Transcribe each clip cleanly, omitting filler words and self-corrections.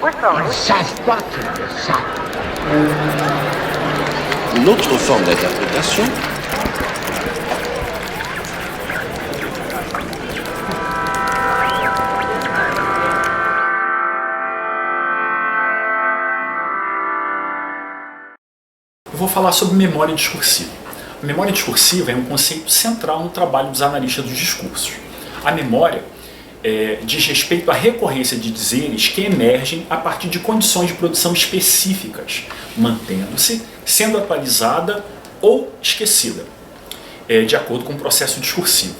Ils savent pas qu'ils le savent. Une autre forme d'interprétation, Eu vou falar sobre memória discursiva. A memória discursiva é um conceito central no trabalho dos analistas dos discursos. A memória diz respeito à recorrência de dizeres que emergem a partir de condições de produção específicas, mantendo-se, sendo atualizada ou esquecida, de acordo com o processo discursivo.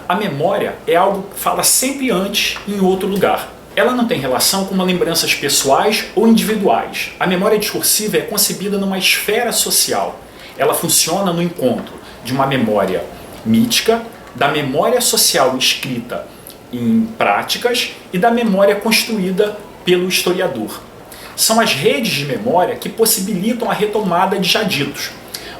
A memória é algo que fala sempre antes em outro lugar. Ela não tem relação com lembranças pessoais ou individuais. A memória discursiva é concebida numa esfera social. Ela funciona no encontro de uma memória mítica, da memória social escrita em práticas e da memória construída pelo historiador. São as redes de memória que possibilitam a retomada de já ditos.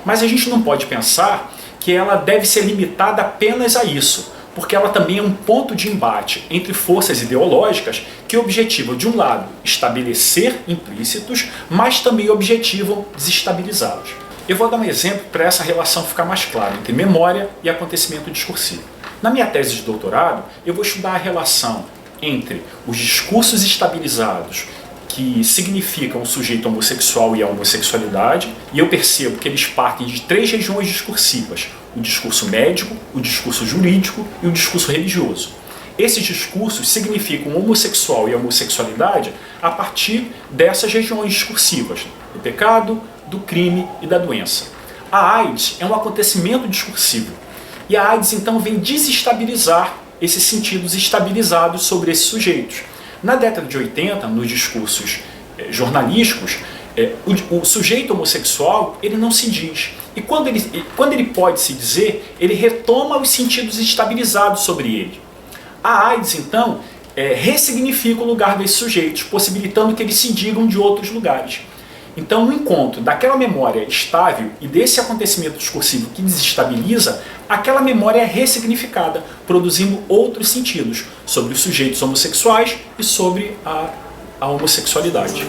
Mas a gente não pode pensar que ela deve ser limitada apenas a isso, porque ela também é um ponto de embate entre forças ideológicas que objetivam, de um lado, estabelecer implícitos, mas também objetivam desestabilizá-los. Eu vou dar um exemplo para essa relação ficar mais clara entre memória e acontecimento discursivo. Na minha tese de doutorado, eu vou estudar a relação entre os discursos estabilizados, que significam o sujeito homossexual e a homossexualidade, e eu percebo que eles partem de 3 regiões discursivas: o discurso médico, o discurso jurídico e o discurso religioso. Esses discursos significam o homossexual e a homossexualidade a partir dessas regiões discursivas, do pecado, do crime e da doença. A AIDS é um acontecimento discursivo, e a AIDS então vem desestabilizar esses sentidos estabilizados sobre esses sujeitos. Na década de 80, nos discursos jornalísticos, o sujeito homossexual ele não se diz. E quando ele pode se dizer, ele retoma os sentidos estabilizados sobre ele. A AIDS, então, ressignifica o lugar desses sujeitos, possibilitando que eles se digam de outros lugares. Então, no encontro daquela memória estável e desse acontecimento discursivo que desestabiliza, aquela memória é ressignificada, produzindo outros sentidos sobre os sujeitos homossexuais e sobre a homossexualidade.